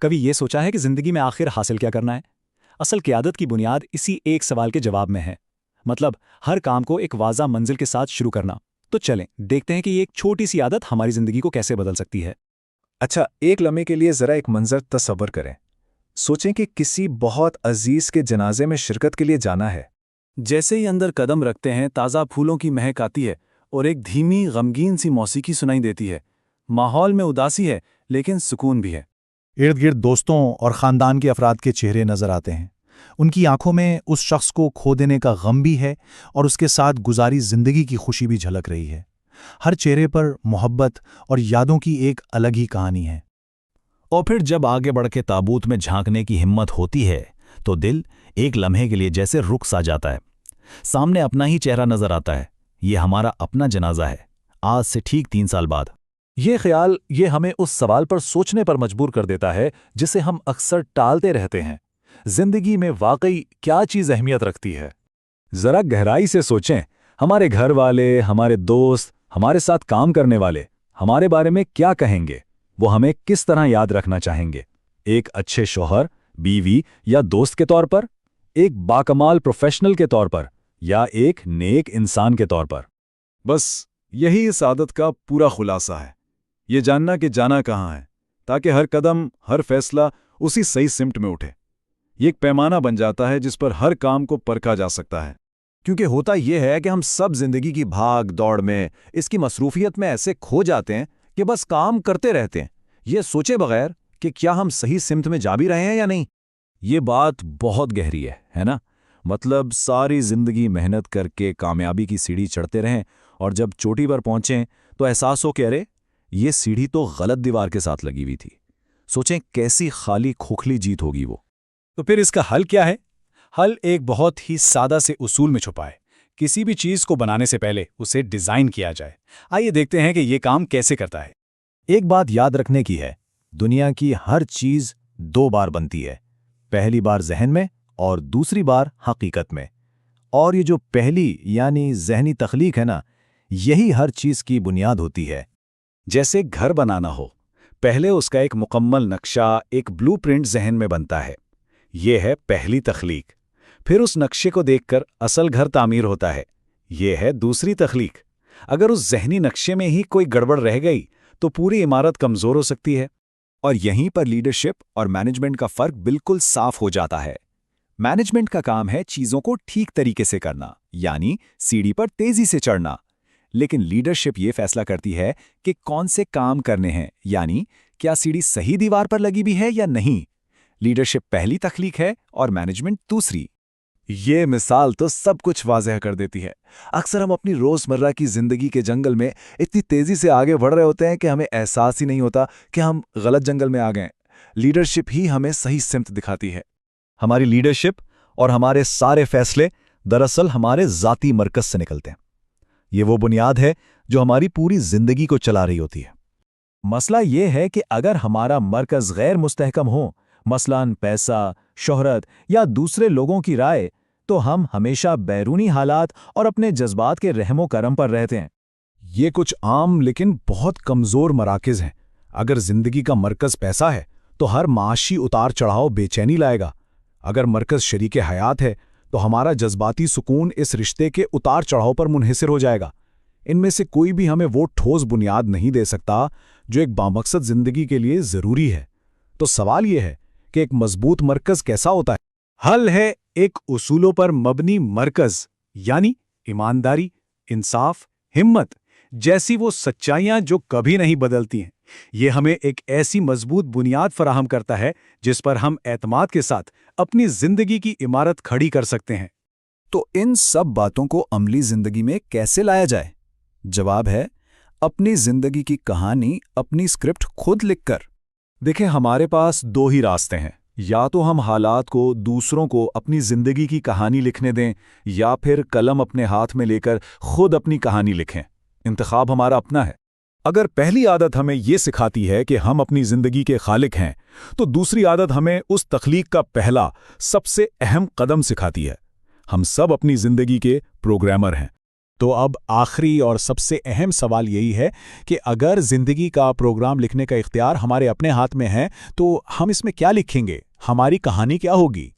کبھی یہ سوچا ہے کہ زندگی میں آخر حاصل کیا کرنا ہے؟ اصل قیادت کی بنیاد اسی ایک سوال کے جواب میں ہے، مطلب ہر کام کو ایک واضح منزل کے ساتھ شروع کرنا۔ تو چلیں دیکھتے ہیں کہ یہ ایک چھوٹی سی عادت ہماری زندگی کو کیسے بدل سکتی ہے۔ اچھا، ایک لمحے کے لیے ذرا ایک منظر تصور کریں۔ سوچیں کہ کسی بہت عزیز کے جنازے میں شرکت کے لیے جانا ہے۔ جیسے ہی اندر قدم رکھتے ہیں تازہ پھولوں کی مہک آتی ہے اور ایک دھیمی غمگین سی موسیقی سنائی دیتی ہے۔ ماحول میں اداسی ہے لیکن سکون بھی ہے۔ ارد گرد دوستوں اور خاندان کے افراد کے چہرے نظر آتے ہیں۔ ان کی آنکھوں میں اس شخص کو کھو دینے کا غم بھی ہے اور اس کے ساتھ گزاری زندگی کی خوشی بھی جھلک رہی ہے۔ ہر چہرے پر محبت اور یادوں کی ایک الگ ہی کہانی ہے۔ اور پھر جب آگے بڑھ کے تابوت میں جھانکنے کی ہمت ہوتی ہے تو دل ایک لمحے کے لیے جیسے رک سا جاتا ہے۔ سامنے اپنا ہی چہرہ نظر آتا ہے۔ یہ ہمارا اپنا جنازہ ہے، آج سے ٹھیک 3 سال بعد۔ یہ خیال ہمیں اس سوال پر سوچنے پر مجبور کر دیتا ہے جسے ہم اکثر ٹالتے رہتے ہیں، زندگی میں واقعی کیا چیز اہمیت رکھتی ہے؟ ذرا گہرائی سے سوچیں، ہمارے گھر والے، ہمارے دوست، ہمارے ساتھ کام کرنے والے ہمارے بارے میں کیا کہیں گے؟ وہ ہمیں کس طرح یاد رکھنا چاہیں گے؟ ایک اچھے شوہر، بیوی یا دوست کے طور پر، ایک باکمال پروفیشنل کے طور پر، یا ایک نیک انسان کے طور پر؟ بس یہی اس عادت کا پورا خلاصہ ہے، یہ جاننا کہ جانا کہاں ہے، تاکہ ہر قدم، ہر فیصلہ اسی صحیح سمت میں اٹھے۔ یہ ایک پیمانہ بن جاتا ہے جس پر ہر کام کو پرکھا جا سکتا ہے۔ کیونکہ ہوتا یہ ہے کہ ہم سب زندگی کی بھاگ دوڑ میں، اس کی مصروفیت میں ایسے کھو جاتے ہیں کہ بس کام کرتے رہتے ہیں، یہ سوچے بغیر کہ کیا ہم صحیح سمت میں جا بھی رہے ہیں یا نہیں۔ یہ بات بہت گہری ہے نا؟ مطلب ساری زندگی محنت کر کے کامیابی کی سیڑھی چڑھتے رہیں اور جب چوٹی پر پہنچیں تو احساس ہو کہ ارے یہ سیڑھی تو غلط دیوار کے ساتھ لگی ہوئی تھی۔ سوچیں کیسی خالی کھوکھلی جیت ہوگی وہ۔ تو پھر اس کا حل کیا ہے؟ حل ایک بہت ہی سادہ سے اصول میں چھپا ہے۔ کسی بھی چیز کو بنانے سے پہلے اسے ڈیزائن کیا جائے۔ آئیے دیکھتے ہیں کہ یہ کام کیسے کرتا ہے۔ ایک بات یاد رکھنے کی ہے، دنیا کی ہر چیز 2 بار بنتی ہے، پہلی بار ذہن میں اور دوسری بار حقیقت میں۔ اور یہ جو پہلی یعنی ذہنی تخلیق ہے نا، یہی ہر چیز کی بنیاد ہوتی ہے۔ جیسے گھر بنانا ہو، پہلے اس کا ایک مکمل نقشہ، ایک بلو پرنٹ ذہن میں بنتا ہے، یہ ہے پہلی تخلیق۔ پھر اس نقشے کو دیکھ کر اصل گھر تعمیر ہوتا ہے، یہ ہے دوسری تخلیق۔ اگر اس ذہنی نقشے میں ہی کوئی گڑبڑ رہ گئی تو پوری عمارت کمزور ہو سکتی ہے۔ اور یہیں پر لیڈرشپ اور مینجمنٹ کا فرق بالکل صاف ہو جاتا ہے۔ مینجمنٹ کا کام ہے چیزوں کو ٹھیک طریقے سے کرنا، یعنی سیڑھی پر تیزی سے چڑھنا، لیکن لیڈرشپ یہ فیصلہ کرتی ہے کہ کون سے کام کرنے ہیں، یعنی کیا سیڑھی صحیح دیوار پر لگی بھی ہے یا نہیں۔ لیڈرشپ پہلی تخلیق ہے اور مینجمنٹ دوسری۔ یہ مثال تو سب کچھ واضح کر دیتی ہے۔ اکثر ہم اپنی روزمرہ کی زندگی کے جنگل میں اتنی تیزی سے آگے بڑھ رہے ہوتے ہیں کہ ہمیں احساس ہی نہیں ہوتا کہ ہم غلط جنگل میں آ گئے۔ لیڈرشپ ہی ہمیں صحیح سمت دکھاتی ہے۔ ہماری لیڈرشپ اور ہمارے سارے فیصلے دراصل ہمارے ذاتی مرکز سے نکلتے ہیں۔ یہ وہ بنیاد ہے جو ہماری پوری زندگی کو چلا رہی ہوتی ہے۔ مسئلہ یہ ہے کہ اگر ہمارا مرکز غیر مستحکم ہو، مثلاً پیسہ، شہرت یا دوسرے لوگوں کی رائے، تو ہم ہمیشہ بیرونی حالات اور اپنے جذبات کے رحم و کرم پر رہتے ہیں۔ یہ کچھ عام لیکن بہت کمزور مراکز ہیں۔ اگر زندگی کا مرکز پیسہ ہے تو ہر معاشی اتار چڑھاؤ بے چینی لائے گا۔ اگر مرکز شریک حیات ہے تو ہمارا جذباتی سکون اس رشتے کے اتار چڑھاؤ پر منحصر ہو جائے گا۔ ان میں سے کوئی بھی ہمیں وہ ٹھوس بنیاد نہیں دے سکتا جو ایک بامقصد زندگی کے لیے ضروری ہے۔ تو سوال یہ ہے کہ ایک مضبوط مرکز کیسا ہوتا ہے؟ حل ہے ایک اصولوں پر مبنی مرکز، یعنی ایمانداری، انصاف، ہمت جیسی وہ سچائیاں جو کبھی نہیں بدلتی ہیں۔ یہ ہمیں ایک ایسی مضبوط بنیاد فراہم کرتا ہے جس پر ہم اعتماد کے ساتھ اپنی زندگی کی عمارت کھڑی کر سکتے ہیں۔ تو ان سب باتوں کو عملی زندگی میں کیسے لایا جائے؟ جواب ہے اپنی زندگی کی کہانی، اپنی اسکرپٹ خود لکھ کر۔ دیکھیں، ہمارے پاس 2 ہی راستے ہیں، یا تو ہم حالات کو، دوسروں کو اپنی زندگی کی کہانی لکھنے دیں، یا پھر قلم اپنے ہاتھ میں لے کر خود اپنی کہانی لکھیں۔ انتخاب ہمارا اپنا ہے۔ اگر پہلی عادت ہمیں یہ سکھاتی ہے کہ ہم اپنی زندگی کے خالق ہیں، تو دوسری عادت ہمیں اس تخلیق کا پہلا، سب سے اہم قدم سکھاتی ہے۔ ہم سب اپنی زندگی کے پروگرامر ہیں۔ تو اب آخری اور سب سے اہم سوال یہی ہے کہ اگر زندگی کا پروگرام لکھنے کا اختیار ہمارے اپنے ہاتھ میں ہے تو ہم اس میں کیا لکھیں گے؟ ہماری کہانی کیا ہوگی؟